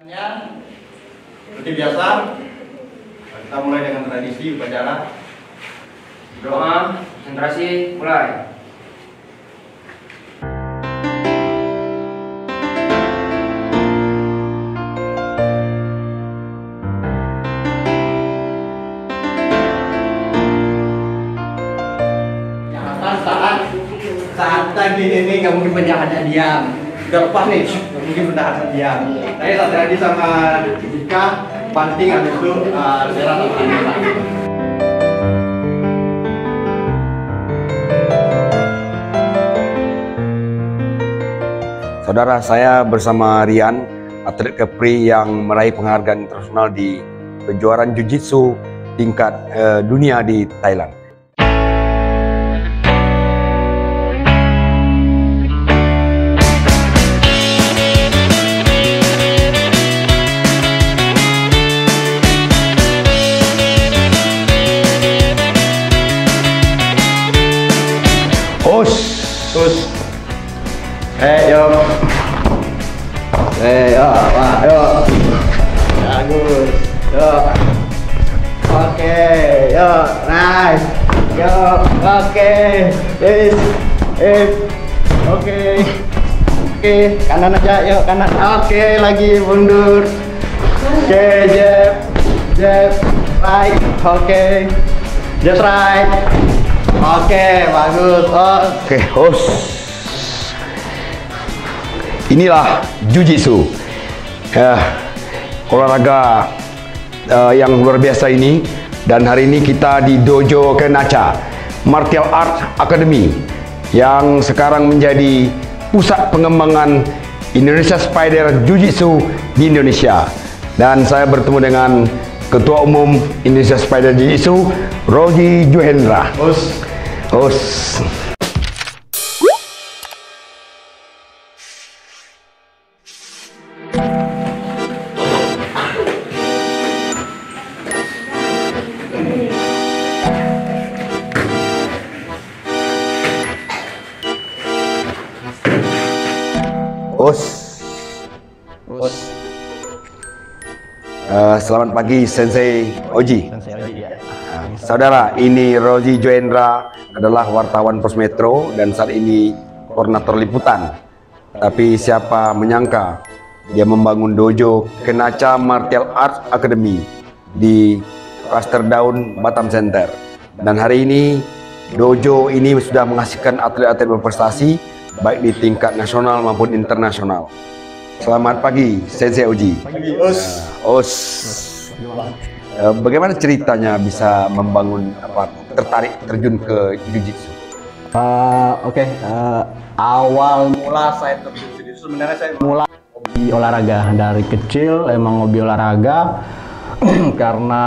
Seperti biasa, kita mulai dengan tradisi upacara. Doa, konsentrasi, mulai. Saat tadi ini nggak mungkin penjahatnya diam. Udah lepas nih, nggak mungkin penjahatnya diam. Saya saat tadi sama Jika banting habis itu Sera sama Anissa. Saudara, saya bersama Rian, atlet Kepri yang meraih penghargaan internasional di kejuaraan Jiu-Jitsu tingkat dunia di Thailand. Terus, yo, Pak, yo, bagus, yo, oke, yo, nice, yo, oke, oke, kanan aja, yo, kanan, oke, lagi mundur, oke, jab, right, oke, just right. Oke, bagus. Oke, host. Inilah Jiu-Jitsu. Olahraga yang luar biasa ini. Dan hari ini kita di Dojo Kenaca Martial Arts Academy yang sekarang menjadi pusat pengembangan Indonesia Spider Jiu-Jitsu di Indonesia. Dan saya bertemu dengan Ketua Umum Indonesia Spider Jiu-Jitsu, Rozi Johendra. Os. Selamat pagi Sensei Oji. Saudara, ini Rozi Johendra adalah wartawan Pos Metro dan saat ini koordinator liputan. Tapi siapa menyangka dia membangun dojo Kenaca Martial Arts Academy di Cluster Daun Batam Center. Dan hari ini dojo ini sudah menghasilkan atlet-atlet berprestasi baik di tingkat nasional maupun internasional. Selamat pagi Sensei Oji. Pagi, Os. Bagaimana ceritanya bisa membangun tertarik terjun ke Jiu-Jitsu? Awal mula saya terjun Jiu-Jitsu sebenarnya saya mulai hobi olahraga dari kecil, emang hobi olahraga karena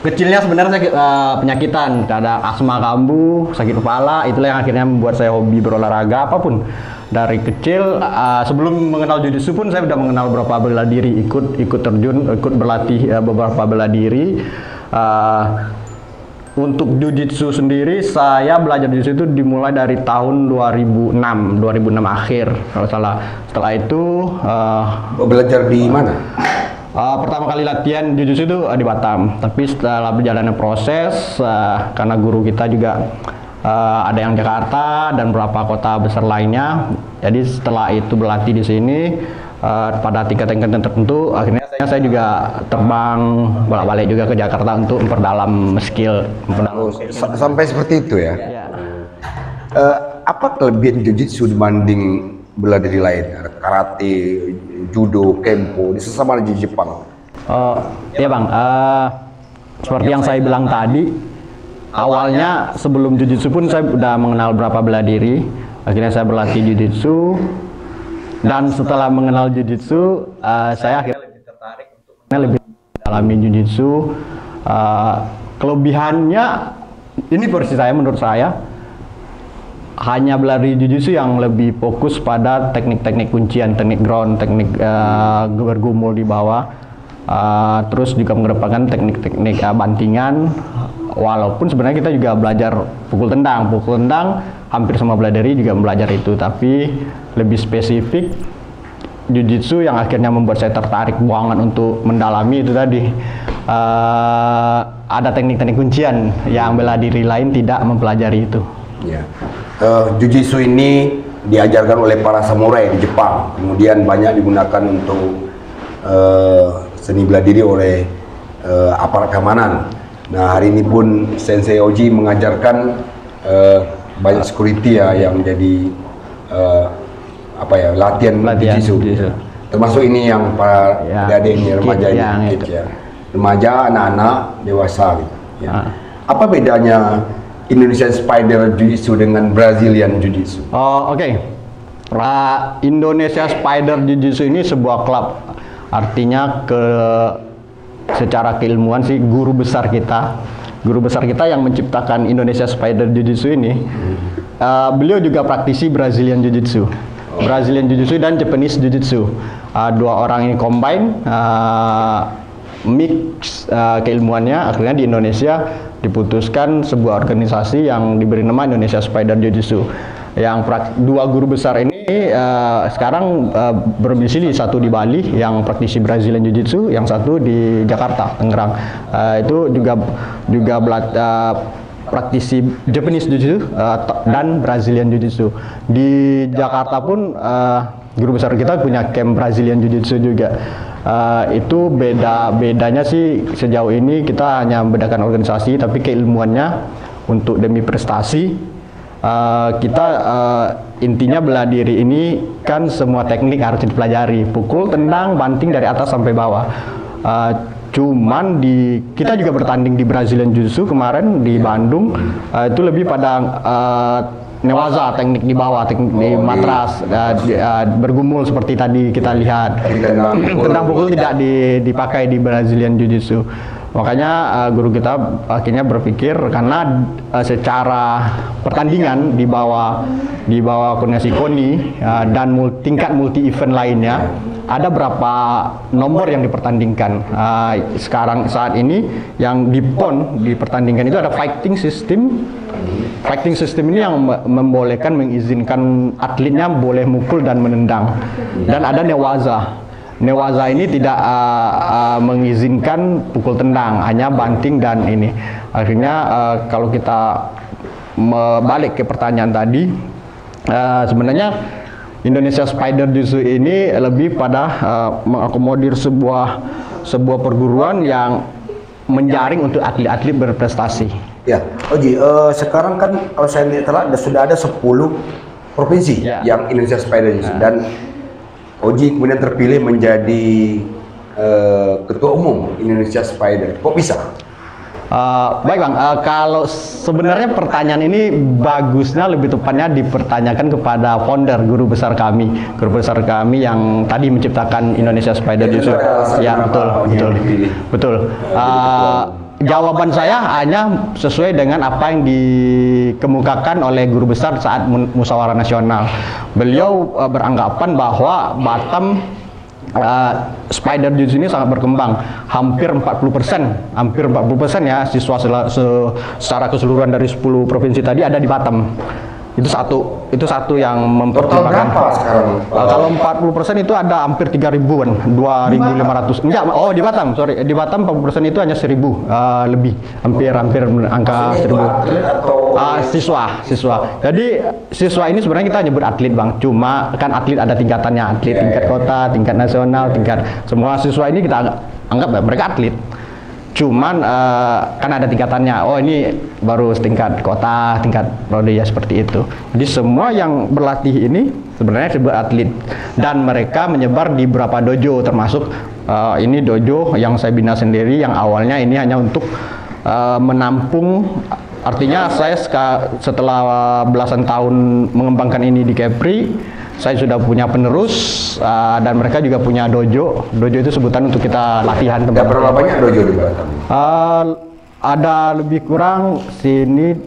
kecilnya sebenarnya saya penyakitan, ada asma kambuh, sakit kepala, itulah yang akhirnya membuat saya hobi berolahraga apapun. Dari kecil, sebelum mengenal Jiu-Jitsu pun saya sudah mengenal beberapa bela diri, ikut terjun, ikut berlatih beberapa bela diri. Untuk Jiu-Jitsu sendiri, saya belajar Jiu-Jitsu itu dimulai dari tahun 2006 akhir kalau salah. Setelah itu belajar di mana? Pertama kali latihan Jiu-Jitsu itu di Batam, tapi setelah berjalannya proses, karena guru kita juga ada yang Jakarta dan beberapa kota besar lainnya. Jadi setelah itu berlatih di sini pada tingkat-tingkat tertentu, akhirnya saya juga terbang bolak-balik juga ke Jakarta untuk memperdalam skill. Sampai seperti itu ya? Ya. Apa kelebihan Jiu-Jitsu dibanding bela diri lain? Karate, judo, kempo, di sesama di Jepang. Ya Bang, seperti yang saya bilang tadi, awalnya sebelum Jiu-Jitsu pun saya sudah mengenal beberapa bela diri. Akhirnya saya berlatih Jiu-Jitsu, dan setelah mengenal Jiu-Jitsu, saya akhirnya lebih tertarik untuk mengalami Jiu-Jitsu. Kelebihannya, ini versi saya, menurut saya, hanya bela diri Jiu-Jitsu yang lebih fokus pada teknik-teknik kuncian, teknik ground, teknik bergumul di bawah. Terus juga mengedepankan teknik-teknik bantingan, walaupun sebenarnya kita juga belajar pukul tendang hampir semua bela diri juga belajar itu, tapi lebih spesifik Jiu-Jitsu yang akhirnya membuat saya tertarik banget untuk mendalami itu tadi. Ada teknik-teknik kuncian yang bela diri lain tidak mempelajari itu. Ya. Jiu-Jitsu ini diajarkan oleh para samurai di Jepang, kemudian banyak digunakan untuk seni bela diri oleh aparat keamanan. Nah, hari ini pun Sensei Oji mengajarkan banyak security ya yang jadi latihan Jiu-Jitsu. Termasuk ini yang para adik ini remaja ini, ya. Remaja, anak-anak, dewasa gitu. Ya. Apa bedanya Indonesian Spider Jiu-Jitsu dengan Brazilian Jiu-Jitsu? Oh, oke. Indonesia Spider Jiu-Jitsu ini sebuah klub. Artinya secara keilmuan sih guru besar kita yang menciptakan Indonesia Spider Jiu-Jitsu ini, beliau juga praktisi Brazilian Jiu-Jitsu. Brazilian Jiu-Jitsu dan Japanese Jiu-Jitsu. Dua orang ini combine, mix keilmuannya, akhirnya di Indonesia diputuskan sebuah organisasi yang diberi nama Indonesia Spider Jiu-Jitsu. Yang dua guru besar ini sekarang berdomisili, satu di Bali yang praktisi Brazilian Jiu-Jitsu, yang satu di Jakarta, Tangerang. Itu juga praktisi Japanese Jiu-Jitsu dan Brazilian Jiu-Jitsu. Di Jakarta pun guru besar kita punya camp Brazilian Jiu-Jitsu juga. Itu bedanya sih sejauh ini kita hanya membedakan organisasi, tapi keilmuannya untuk demi prestasi kita intinya bela diri ini kan semua teknik harus dipelajari, pukul, tendang, banting dari atas sampai bawah. Cuman kita juga bertanding di Brazilian Jiu-Jitsu kemarin di Bandung, itu lebih pada newaza, teknik di bawah, teknik di matras, bergumul seperti tadi kita lihat. Tendang pukul tidak dipakai di Brazilian Jiu-Jitsu. Makanya guru kita akhirnya berpikir, karena secara pertandingan di bawah koordinasi KONI dan tingkat multi event lainnya, ada berapa nomor yang dipertandingkan. Saat ini yang di PON dipertandingkan itu ada fighting system. Fighting system ini yang membolehkan, mengizinkan atletnya boleh mukul dan menendang. Dan ada newaza. Newaza ini tidak mengizinkan pukul tendang, hanya banting dan ini. Akhirnya kalau kita balik ke pertanyaan tadi, sebenarnya Indonesia Spider Jiu-Jitsu ini lebih pada mengakomodir sebuah perguruan yang menjaring untuk atlet-atlet berprestasi. Ya, Oji, sekarang kan kalau saya lihat sudah ada 10 provinsi yang Indonesia Spider Jiu-Jitsu, dan Oji kemudian terpilih menjadi ketua umum Indonesia Spider. Kok bisa? Baik Bang, kalau sebenarnya pertanyaan ini bagusnya lebih tepatnya dipertanyakan kepada founder, guru besar kami yang tadi menciptakan Indonesia Spider Jiu-Jitsu. Ya, betul. Jawaban saya hanya sesuai dengan apa yang dikemukakan oleh guru besar saat musyawarah nasional. Beliau beranggapan bahwa Batam Spider Jiu-Jitsu ini sangat berkembang. Hampir 40% ya siswa secara keseluruhan dari 10 provinsi tadi ada di Batam. Itu satu yang mempertimbangkan. Berapa sekarang? Kalau 40% itu ada hampir 3.000-an, 2.500. Enggak, di Batam, sorry. Di Batam 40% itu hanya 1.000 lebih, hampir angka 1.000. Siswa. Jadi siswa ini sebenarnya kita nyebut atlet Bang. Cuma kan atlet ada tingkatannya, atlet tingkat kota, tingkat nasional, tingkat semua siswa ini kita anggap mereka atlet. Cuman kan ada tingkatannya. Oh, ini baru tingkat kota, tingkat prodi, ya seperti itu. Jadi semua yang berlatih ini sebenarnya disebut atlet, dan mereka menyebar di beberapa dojo, termasuk ini dojo yang saya bina sendiri, yang awalnya ini hanya untuk menampung. Artinya saya setelah belasan tahun mengembangkan ini di Kepri, saya sudah punya penerus, dan mereka juga punya dojo. Dojo itu sebutan untuk kita latihan. Berapa banyak dojo di Batam? Ada lebih kurang sini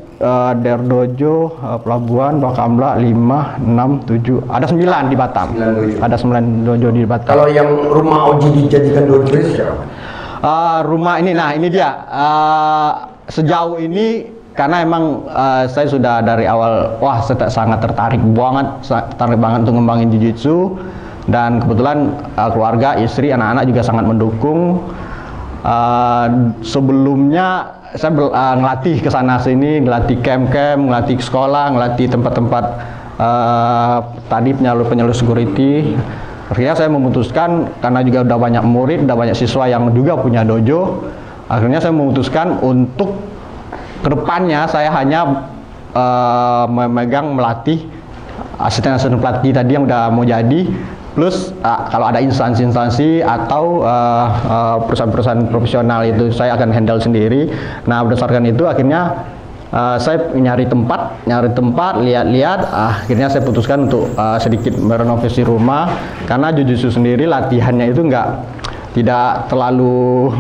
Der Dojo, Pelabuhan, Bakamla 5, 6, 7. Ada 9 di Batam. 9 dojo. Ada 9 dojo di Batam. Kalau yang rumah Oji dijadikan dojo itu siapa? Rumah ini, nah ini dia. Sejauh ini karena emang saya sudah dari awal, saya sangat tertarik banget untuk ngembangin Jiu-Jitsu. dan kebetulan keluarga, istri, anak-anak juga sangat mendukung. Sebelumnya saya ngelatih ke sana sini, ngelatih camp-camp, ngelatih sekolah, ngelatih tempat-tempat tadi penyalur security. Akhirnya saya memutuskan, karena juga udah banyak murid, udah banyak siswa yang juga punya dojo, akhirnya saya memutuskan untuk kedepannya saya hanya melatih asisten pelatih tadi yang udah mau jadi, plus kalau ada instansi-instansi atau perusahaan-perusahaan profesional itu saya akan handle sendiri. Nah, berdasarkan itu akhirnya saya nyari tempat, lihat-lihat, akhirnya saya putuskan untuk sedikit merenovasi rumah, karena jujutsu sendiri latihannya itu tidak terlalu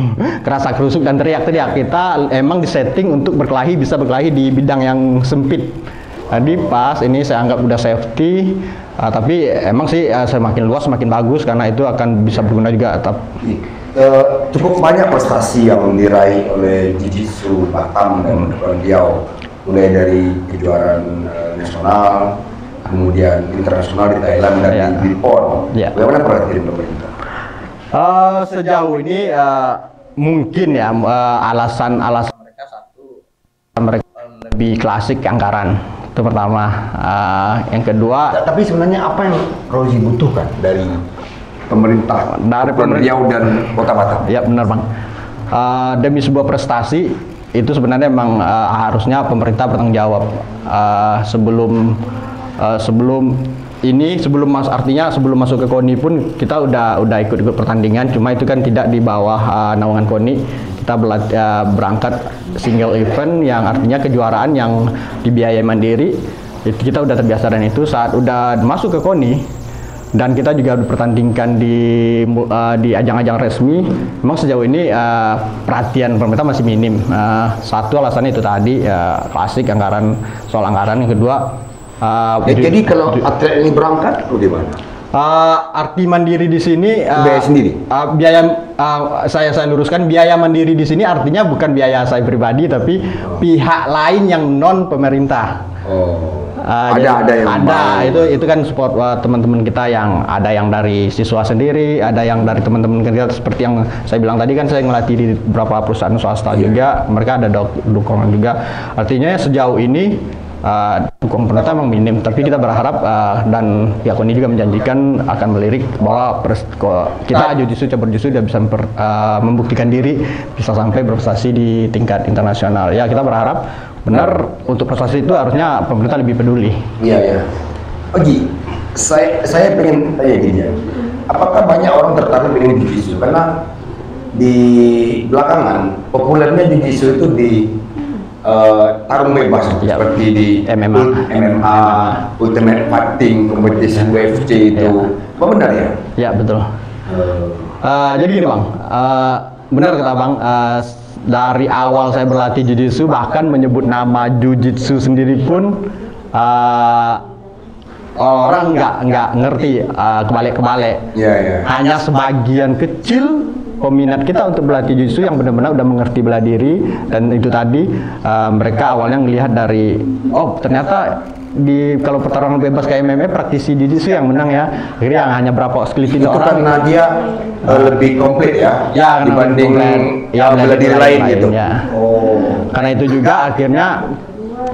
kerasa kerusuk dan teriak-teriak. Kita emang disetting untuk bisa berkelahi di bidang yang sempit. Jadi pas ini saya anggap udah safety, tapi emang sih semakin luas semakin bagus, karena itu akan bisa berguna juga. Cukup banyak prestasi yang diraih oleh Jiu-Jitsu Batam dan Kepulauan Riau, mulai dari kejuaraan nasional, kemudian internasional di Thailand dan di PON. Bagaimana perhatian pemerintah? Sejauh ini mungkin ya alasan mereka satu, mereka lebih klasik anggaran, itu pertama. Yang kedua, tapi sebenarnya apa yang Rozi butuhkan dari pemerintah, dari Riau dan Kota Batam? Ya benar Bang. Demi sebuah prestasi itu sebenarnya memang harusnya pemerintah bertanggung jawab sebelum masuk ke KONI pun kita udah ikut pertandingan, cuma itu kan tidak di bawah naungan KONI. Kita berangkat single event yang artinya kejuaraan yang dibiayai mandiri. Itu kita udah terbiasa, dan itu saat udah masuk ke KONI dan kita juga pertandingkan di ajang-ajang resmi, memang sejauh ini perhatian pemerintah masih minim. Satu alasannya itu tadi, klasik soal anggaran. Yang kedua, jadi kalau atlet ini berangkat, bagaimana? Arti mandiri di sini biaya sendiri. Saya luruskan, biaya mandiri di sini artinya bukan biaya saya pribadi, tapi pihak lain yang non pemerintah. Itu kan support teman-teman kita, yang ada yang dari siswa sendiri, ada yang dari teman-teman kita, seperti yang saya bilang tadi kan saya ngelatih di beberapa perusahaan swasta juga, mereka ada dukungan juga. Artinya sejauh ini dukungan pemerintah memang minim, tapi kita berharap dan pihak KONI juga menjanjikan akan melirik bahwa kita Jiu-Jitsu cabur Jiu-Jitsu sudah bisa membuktikan diri, bisa sampai berprestasi di tingkat internasional. Ya, kita berharap benar untuk prestasi itu harusnya pemerintah lebih peduli. Iya. Oji, saya pengen tanya gini ya, apakah banyak orang tertarik dengan Jiu-Jitsu? Karena di belakangan populernya Jiu-Jitsu itu di tarung bebas, seperti di MMA, Ultimate Fighting, kompetisi UFC itu. Apa benar ya? Ya betul. Jadi gini Bang, benar kata Bang, dari awal saya berlatih Jiu-Jitsu, bahkan menyebut nama Jiu-Jitsu sendiri pun orang nggak ngerti, kebalik. Hanya sebagian kecil peminat kita untuk berlatih Jiu-Jitsu yang benar-benar udah mengerti bela diri, dan itu tadi mereka awalnya melihat dari ternyata kalau pertarungan bebas kayak MMA praktisi Jiu-Jitsu yang menang ya. Akhirnya hanya berapa sekelilin orang. Karena dia lebih komplit ya dibanding bela diri lain gitu. Karena itu juga akhirnya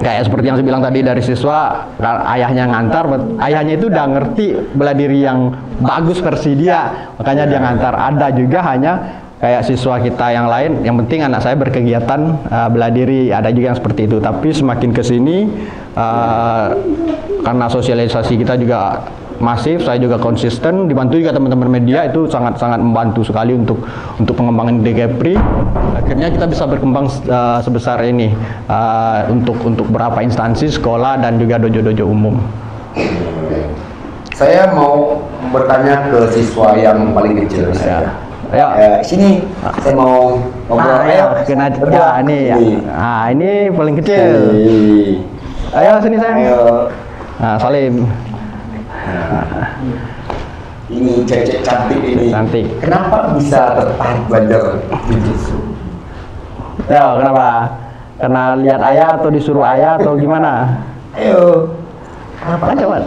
kayak seperti yang saya bilang tadi, dari siswa ayahnya ngantar, ayahnya itu udah ngerti bela diri yang bagus versi dia, makanya dia ngantar. Ada juga hanya kayak siswa kita yang lain, yang penting anak saya berkegiatan bela diri, ada juga yang seperti itu. Tapi semakin kesini karena sosialisasi kita juga masif, saya juga konsisten, dibantu juga teman-teman media, itu sangat-sangat membantu sekali untuk pengembangan DGPRI. Akhirnya kita bisa berkembang sebesar ini untuk beberapa instansi, sekolah, dan juga dojo-dojo umum. Saya mau bertanya ke siswa yang paling kecil. Sini saya mau ngobrol. Ini paling kecil. Ayo sini sayang. Salim. Ini cewek cantik ini. Cantik. Kenapa bisa tertarik belajar Jiu-Jitsu? Kenapa? Karena lihat ayah atau disuruh ayah atau gimana? Ayo. Kenapa? Coba.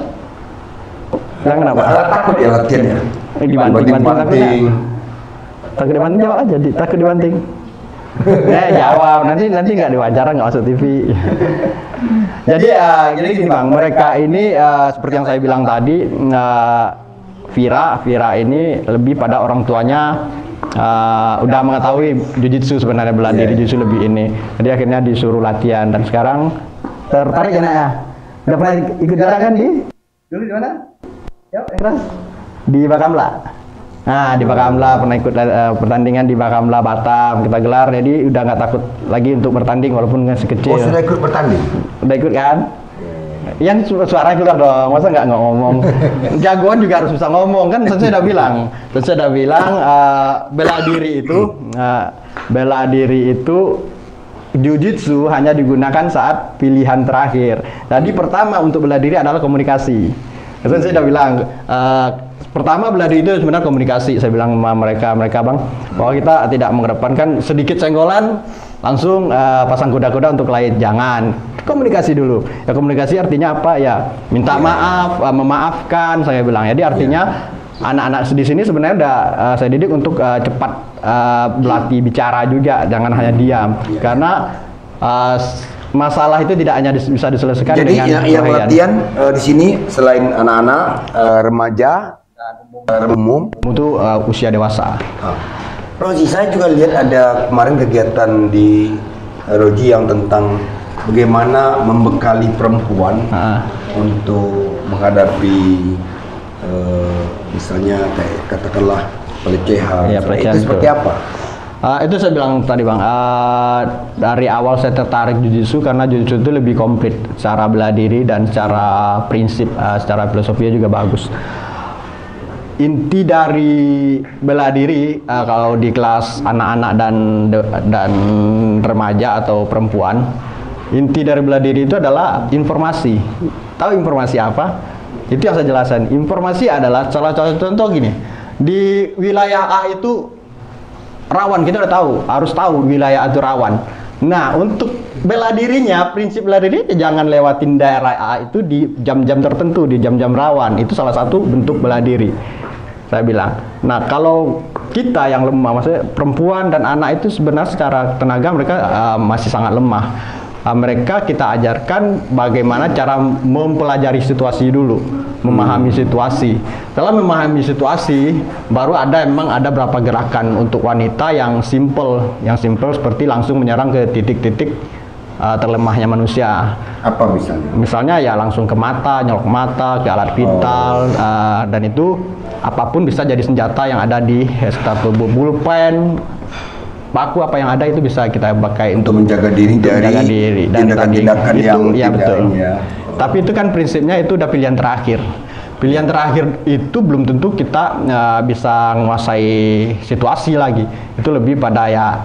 Bilang kenapa? Takut ya latihannya. Dibanting. Takut dibanting, jawab aja. Takut dibanting. Jawab. Nanti nggak diwawancara, nggak masuk TV. Jadi gini bang, mereka ini seperti yang saya bilang tadi, Vira ini lebih pada orang tuanya udah mengetahui jujitsu sebenarnya, bela diri jujitsu lebih ini. Jadi akhirnya disuruh latihan dan sekarang tertarik ya. Udah pernah ikut gerakan dulu di mana? Yuk, keras. Di Bakamla. Nah, di Bakamla pernah ikut pertandingan di Bakamla Batam kita gelar, jadi udah nggak takut lagi untuk bertanding walaupun masih kecil. Oh, sudah ikut bertanding? Udah ikut kan? Yang suara keluar dong, masa nggak ngomong? Jagoan juga harus bisa ngomong kan? Saya udah bilang, bela diri itu Jiu-jitsu hanya digunakan saat pilihan terakhir. Jadi pertama untuk bela diri adalah komunikasi. Saya sudah bilang, pertama bela diri itu sebenarnya komunikasi. Saya bilang sama mereka bang, bahwa kita tidak mengedepankan sedikit senggolan langsung pasang kuda-kuda untuk lain, jangan. Komunikasi dulu. Ya komunikasi artinya apa ya? Minta maaf, memaafkan. Saya bilang. Jadi artinya anak-anak di sini sebenarnya udah saya didik untuk cepat berlatih bicara juga, jangan hanya diam. Karena masalah itu tidak hanya bisa diselesaikan dengan yang latihan di sini selain anak-anak, remaja, umum itu usia dewasa. Roji, saya juga lihat ada kemarin kegiatan di Roji yang tentang bagaimana membekali perempuan untuk menghadapi misalnya kayak katakanlah pelecehan. Ya, pelecehan itu seperti apa? Itu saya bilang tadi bang, dari awal saya tertarik Jiu-Jitsu karena Jiu-Jitsu itu lebih komplit secara bela diri dan secara prinsip, secara filosofinya juga bagus. Inti dari bela diri kalau di kelas anak-anak dan remaja atau perempuan, inti dari bela diri itu adalah informasi. Tahu informasi apa? Itu yang saya jelaskan. Informasi adalah salah satu contoh gini. Di wilayah A itu rawan, kita udah tahu, harus tahu wilayah itu rawan. Nah, untuk bela dirinya, prinsip bela diri jangan lewatin daerah A itu di jam-jam tertentu, di jam-jam rawan. Itu salah satu bentuk bela diri. Saya bilang. Nah, kalau kita yang lemah, maksudnya perempuan dan anak itu sebenarnya secara tenaga mereka masih sangat lemah. Mereka kita ajarkan bagaimana cara mempelajari situasi dulu, memahami situasi. Setelah memahami situasi, baru memang ada beberapa gerakan untuk wanita yang simple seperti langsung menyerang ke titik-titik terlemahnya manusia. Apa misalnya? Misalnya ya langsung ke mata, nyolok mata, ke alat vital, dan itu apapun bisa jadi senjata yang ada di sekitar tubuh. Pulpen, paku, apa yang ada itu bisa kita pakai untuk menjaga diri dari tindakan-tindakan yang ya betul. Ya. Tapi itu kan prinsipnya itu udah pilihan terakhir. Pilihan terakhir itu belum tentu kita bisa menguasai situasi lagi. Itu lebih pada ya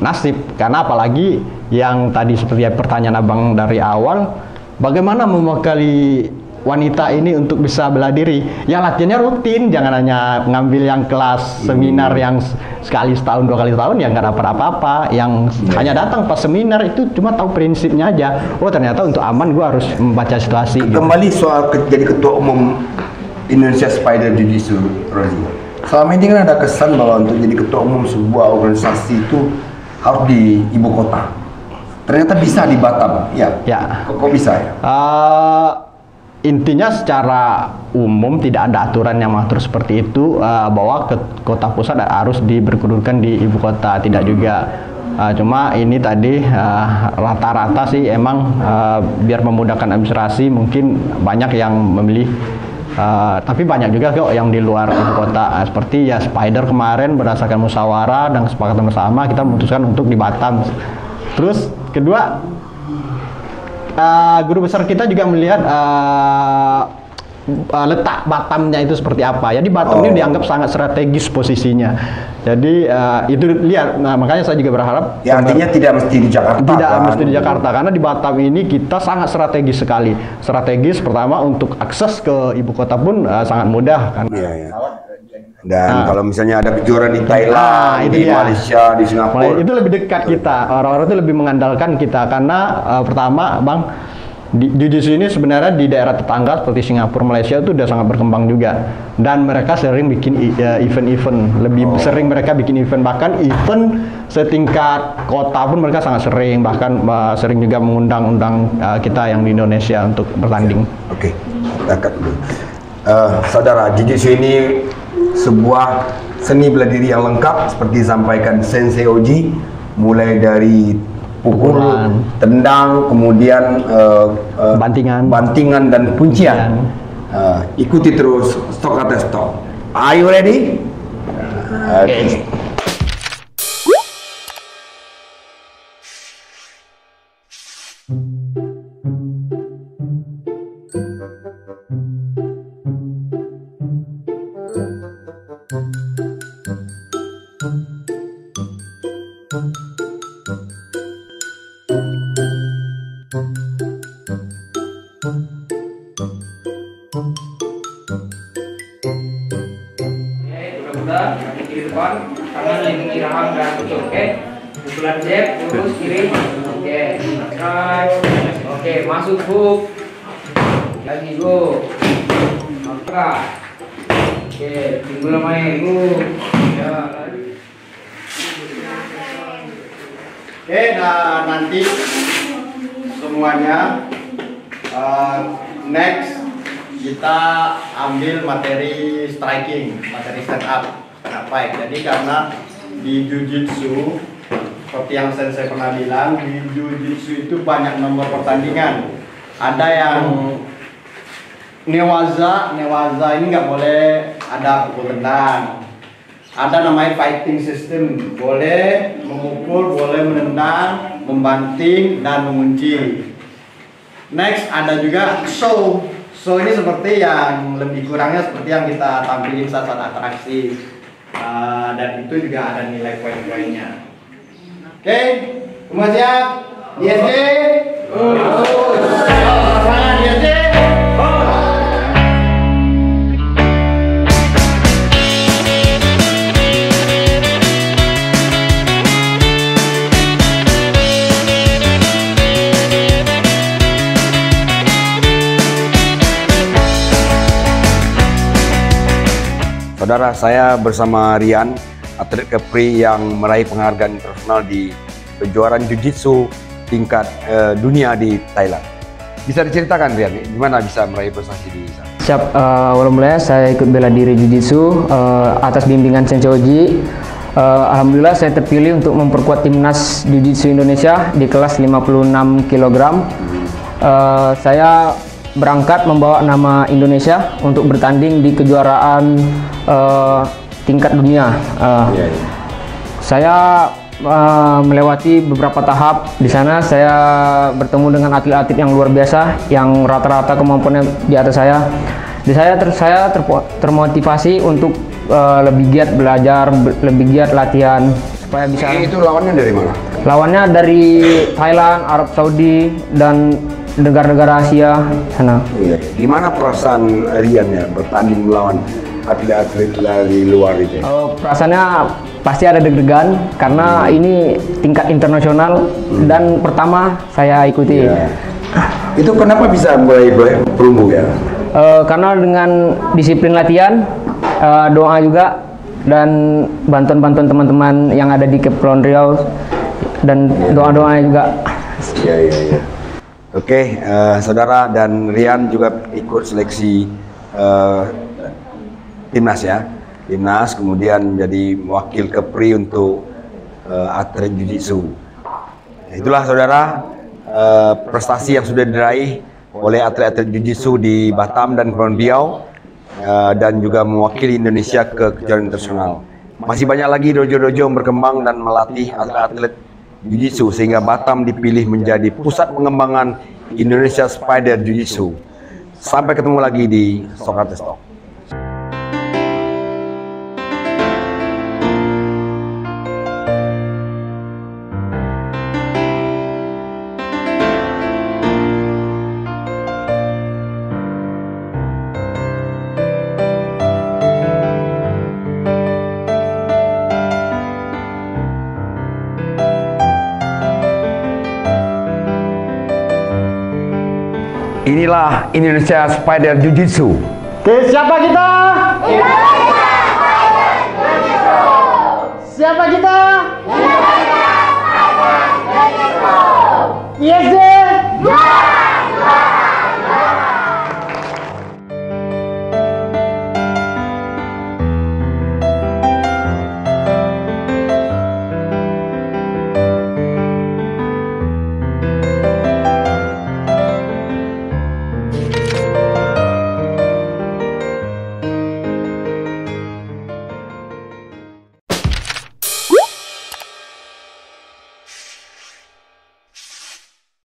nasib. Karena apalagi yang tadi seperti pertanyaan abang dari awal, bagaimana membekali wanita ini untuk bisa bela diri? Yang latihannya rutin, jangan hanya ngambil yang kelas seminar yang sekali setahun, 2 kali setahun yang nggak dapat apa-apa, yang hanya datang pas seminar itu cuma tahu prinsipnya aja. Oh ternyata untuk aman gua harus membaca situasi. Kembali soal jadi ketua umum Indonesia Spider Jiu-Jitsu, Rozi. Selama ini kan ada kesan bahwa untuk jadi ketua umum sebuah organisasi itu harus di ibu kota. Ternyata bisa di Batam, ya? Kok bisa ya? Intinya secara umum tidak ada aturan yang mengatur seperti itu, bahwa ke kota pusat harus diberkedudukan di ibu kota, tidak juga. Cuma ini tadi rata-rata sih emang biar memudahkan administrasi mungkin banyak yang memilih, tapi banyak juga kok yang di luar ibu kota. Seperti ya Spider kemarin berdasarkan musyawarah dan kesepakatan bersama kita memutuskan untuk di Batam. Terus kedua, guru besar kita juga melihat letak Batamnya itu seperti apa. Jadi Batam ini dianggap sangat strategis posisinya. Jadi itu lihat, makanya saya juga berharap. Ya artinya tidak mesti di Jakarta. Tidak mesti di Jakarta, karena di Batam ini kita sangat strategis sekali. Strategis pertama untuk akses ke ibu kota pun sangat mudah kan. Iya. Dan kalau misalnya ada kejuaraan di Thailand, di Malaysia, di Singapura, itu lebih dekat kita. Orang-orang itu lebih mengandalkan kita karena pertama, Bang, Jiu-jitsu ini sebenarnya di daerah tetangga seperti Singapura, Malaysia itu udah sangat berkembang juga, dan mereka sering bikin event-event, lebih sering mereka bikin event, bahkan event setingkat kota pun mereka sangat sering, bahkan sering juga mengundang kita yang di Indonesia untuk bertanding. Oke, kita cut dulu. Saudara, Jiu-Jitsu ini sebuah seni bela diri yang lengkap seperti disampaikan Sensei Oji, mulai dari pukul, tendang, kemudian bantingan dan kuncian. Ikuti terus Stok Atas Stok. Are you ready? Okay. Bulat, kaki kiri depan, tangan lindungi rahang dan pucuk, oke? Pukulan jab, lurus kiri, oke, right, oke, masuk hook, lagi go, angkat, oke, tinggal main, go, ya, lagi. Oke, nah nanti semuanya next kita ambil materi striking, materi stand up fight. Jadi karena di Jiu-Jitsu seperti yang Sensei pernah bilang, di Jiu-Jitsu itu banyak nomor pertandingan. Ada yang newaza ini nggak boleh ada pukul tendang. Ada namanya fighting system, boleh memukul, boleh menendang, membanting dan mengunci. Next ada juga show. So ini seperti yang lebih kurangnya seperti yang kita tampilin saat atraksi, dan itu juga ada nilai poin-poinnya. Oke, semua siap? ISG? Semangat ISG? Saudara, saya bersama Rian, atlet Kepri yang meraih penghargaan internasional di kejuaraan Jiu-Jitsu tingkat dunia di Thailand. Bisa diceritakan Rian, gimana bisa meraih prestasi di sana? Siap, awal mulanya saya ikut bela diri Jiu-Jitsu atas bimbingan Sensei Oji. Alhamdulillah saya terpilih untuk memperkuat timnas Jiu-Jitsu Indonesia di kelas 56 kg. Saya berangkat membawa nama Indonesia untuk bertanding di kejuaraan tingkat dunia. Saya melewati beberapa tahap. Di sana saya bertemu dengan atlet-atlet yang luar biasa, yang rata-rata kemampuannya di atas saya. Di saya termotivasi untuk lebih giat belajar, lebih giat latihan supaya bisa. Itu lawannya dari mana? Lawannya dari Thailand, Arab Saudi, dan negara-negara Asia sana. Gimana perasaan Rian ya bertanding melawan atlet-atlet dari luar itu? Perasaannya pasti ada deg-degan karena ini tingkat internasional dan pertama saya ikuti. Itu kenapa bisa mulai perunggu ya? Karena dengan disiplin latihan, doa juga, dan bantuan-bantuan teman-teman yang ada di Kepulauan Riau, dan doa-doanya juga. Iya. Oke, saudara, dan Rian juga ikut seleksi timnas ya, timnas, kemudian jadi wakil Kepri untuk atlet Jiu-Jitsu. Itulah saudara, prestasi yang sudah diraih oleh atlet-atlet Jiu-Jitsu di Batam dan Kepulauan Riau, dan juga mewakili Indonesia ke kejuaraan internasional. Masih banyak lagi dojo-dojo yang berkembang dan melatih atlet-atlet Jiu-Jitsu sehingga Batam dipilih menjadi pusat pengembangan Indonesia Spider Jiu-Jitsu. Sampai ketemu lagi di Stok Atas Stok. Inilah Indonesia Spider Jiu-Jitsu. Oke, siapa kita?